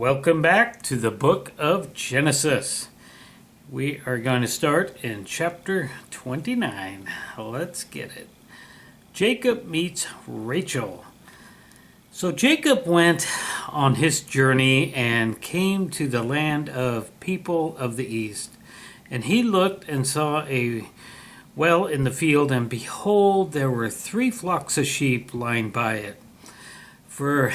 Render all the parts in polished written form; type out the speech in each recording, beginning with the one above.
Welcome back to the book of Genesis. We are going to start in chapter 29. Let's get it. Jacob meets Rachel. So Jacob went on his journey and came to the land of people of the east. And he looked and saw a well in the field, and behold, there were 3 flocks of sheep lying by it. For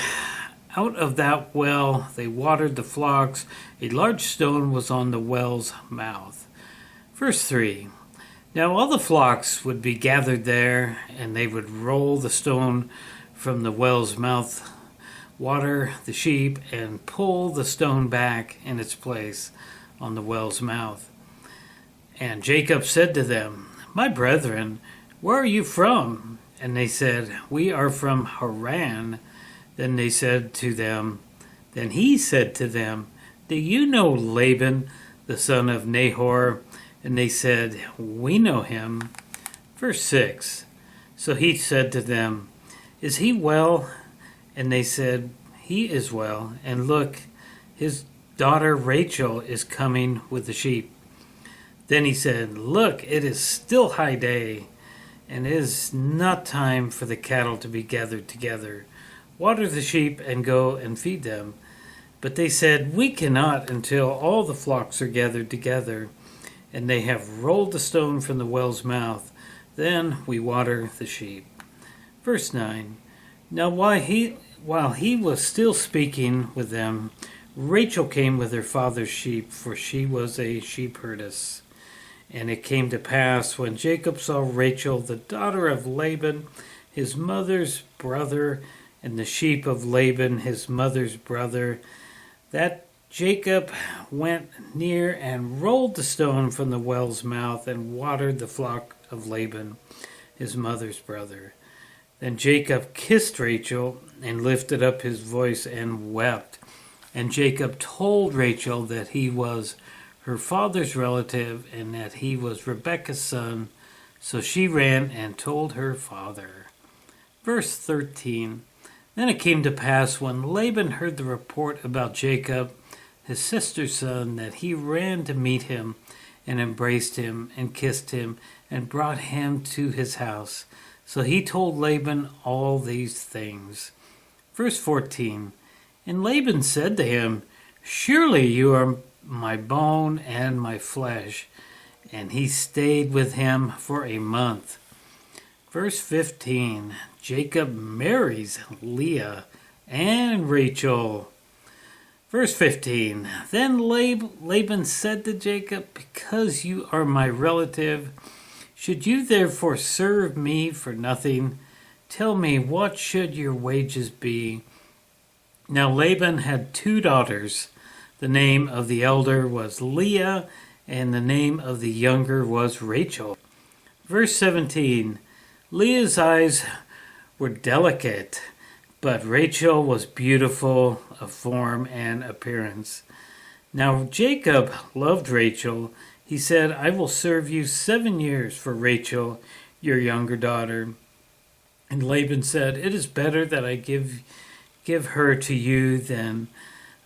out of that well they watered the flocks. A large stone was on the well's mouth. Verse 3. Now all the flocks would be gathered there, and they would roll the stone from the well's mouth, water the sheep, and pull the stone back in its place on the well's mouth. And Jacob said to them, My brethren, where are you from? And they said, We are from Haran. Then he said to them, Do you know Laban, the son of Nahor? And they said, We know him. Verse 6. So he said to them, Is he well? And they said, He is well. And look, his daughter Rachel is coming with the sheep. Then he said, Look, it is still high day, and it is not time for the cattle to be gathered together. Water the sheep and go and feed them. But they said, We cannot until all the flocks are gathered together, and they have rolled the stone from the well's mouth. Then we water the sheep. Verse 9. Now while he was still speaking with them, Rachel came with her father's sheep, for she was a shepherdess. And it came to pass, when Jacob saw Rachel, the daughter of Laban, his mother's brother, and the sheep of Laban, his mother's brother, that Jacob went near and rolled the stone from the well's mouth and watered the flock of Laban, his mother's brother. Then Jacob kissed Rachel and lifted up his voice and wept. And Jacob told Rachel that he was her father's relative and that he was Rebekah's son. So she ran and told her father. Verse 13. Then it came to pass, when Laban heard the report about Jacob, his sister's son, that he ran to meet him and embraced him and kissed him and brought him to his house. So he told Laban all these things. Verse 14. And Laban said to him, Surely you are my bone and my flesh. And he stayed with him for a month. Verse 15. Jacob marries Leah and Rachel. Verse 15. Then Laban said to Jacob, Because you are my relative, should you therefore serve me for nothing? Tell me, what should your wages be? Now Laban had 2 daughters. The name of the elder was Leah, and the name of the younger was Rachel. Verse 17. Leah's eyes were delicate, but Rachel was beautiful of form and appearance. Now Jacob loved Rachel. He said, I will serve you 7 years for Rachel, your younger daughter. And Laban said, It is better that I give her to you than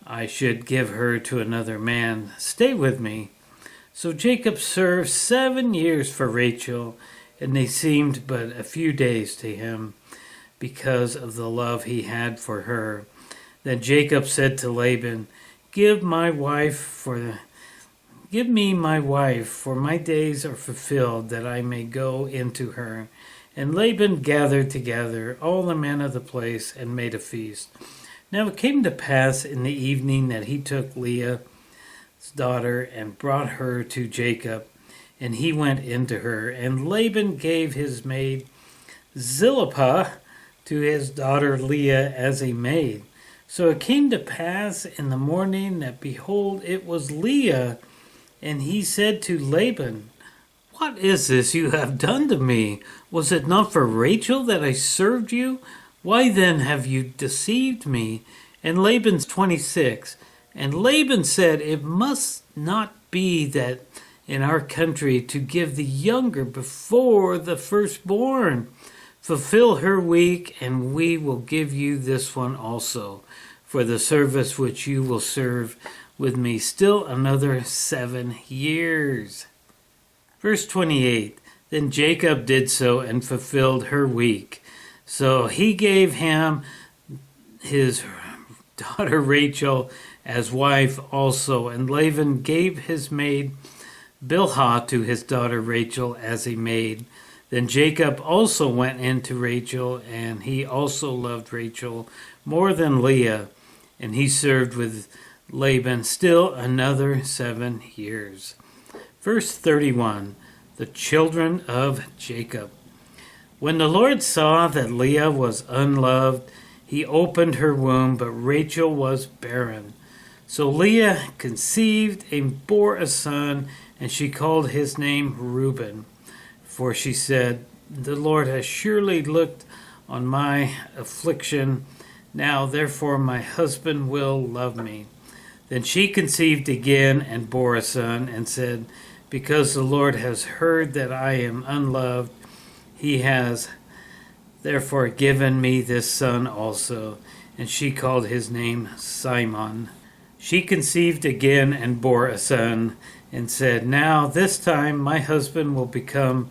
I should give her to another man. Stay with me. So Jacob served 7 years for Rachel, and they seemed but a few days to him, because of the love he had for her. Then Jacob said to Laban, Give me my wife, for my days are fulfilled, that I may go into her. And Laban gathered together all the men of the place and made a feast. Now it came to pass in the evening that he took Leah's daughter and brought her to Jacob, and he went into her. And Laban gave his maid Zilpah to his daughter Leah as a maid. So it came to pass in the morning that, behold, it was Leah. And he said to Laban, What is this you have done to me? Was it not for Rachel that I served you? Why then have you deceived me? And Laban's 26. And Laban said, It must not be that in our country to give the younger before the firstborn. Fulfill her week, and we will give you this one also. for the service which you will serve with me still another 7 years. Verse 28, then Jacob did so and fulfilled her week. So he gave him his daughter Rachel as wife also, and Laban gave his maid Bilhah to his daughter Rachel as a maid. Then Jacob also went in to Rachel, and he also loved Rachel more than Leah, and he served with Laban still another 7 years. Verse 31, the children of Jacob. When the Lord saw that Leah was unloved, he opened her womb, but Rachel was barren. So Leah conceived and bore a son, and she called his name Reuben. For she said, the Lord has surely looked on my affliction. Now therefore my husband will love me. Then she conceived again and bore a son, and said, because the Lord has heard that I am unloved, he has therefore given me this son also. And she called his name Simon. She conceived again and bore a son, and said, now this time my husband will become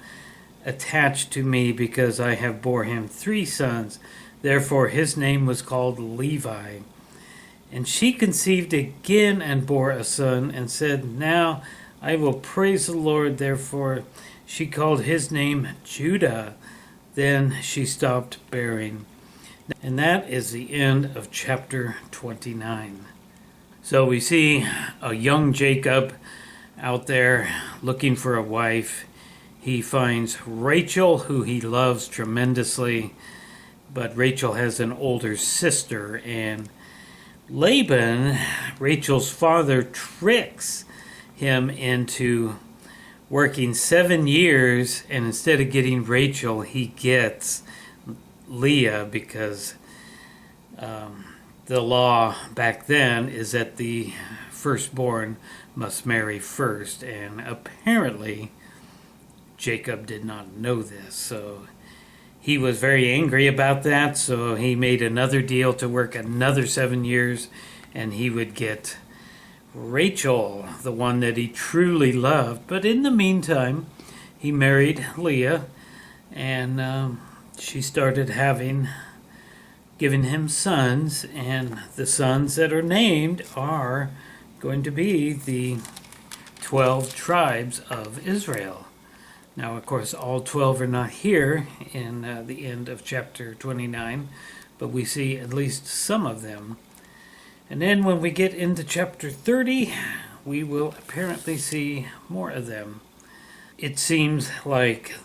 attached to me, because I have bore him 3 sons. Therefore his name was called Levi. And she conceived again and bore a son, and said, now I will praise the Lord. Therefore she called his name Judah. Then she stopped bearing. And that is the end of chapter 29. So we see a young Jacob out there looking for a wife. He finds Rachel, who he loves tremendously, but Rachel has an older sister, and Laban, Rachel's father, tricks him into working 7 years, and instead of getting Rachel, he gets Leah, because the law back then is that the firstborn must marry first, and apparently Jacob did not know this, so he was very angry about that. So he made another deal to work another 7 years, and he would get Rachel, the one that he truly loved. But in the meantime, he married Leah, and she started giving him sons, and the sons that are named are going to be the 12 tribes of Israel. Now, of course, all 12 are not here in the end of chapter 29, but we see at least some of them. And then when we get into chapter 30, we will apparently see more of them. It seems like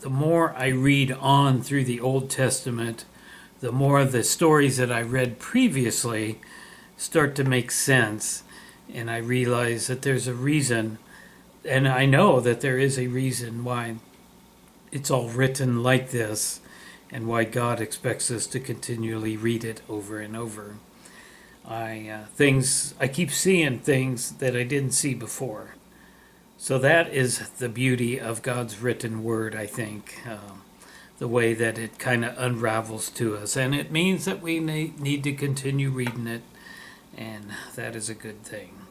the more I read on through the Old Testament, the more the stories that I read previously start to make sense, and I realize that there's a reason. And I know that there is a reason why it's all written like this, and why God expects us to continually read it over and over. I keep seeing things that I didn't see before. So that is the beauty of God's written word, I think, the way that it kind of unravels to us. And it means that we need to continue reading it, and that is a good thing.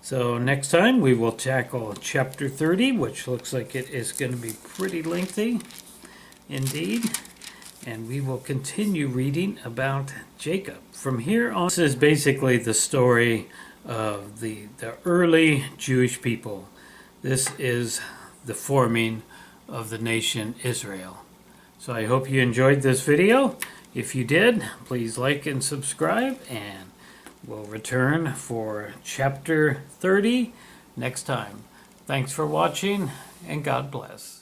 So next time we will tackle chapter 30, which looks like it is going to be pretty lengthy indeed. And we will continue reading about Jacob. From here on, this is basically the story of the early Jewish people. This is the forming of the nation Israel. So I hope you enjoyed this video. If you did, please like and subscribe, and we'll return for chapter 30 next time. Thanks for watching, and God bless.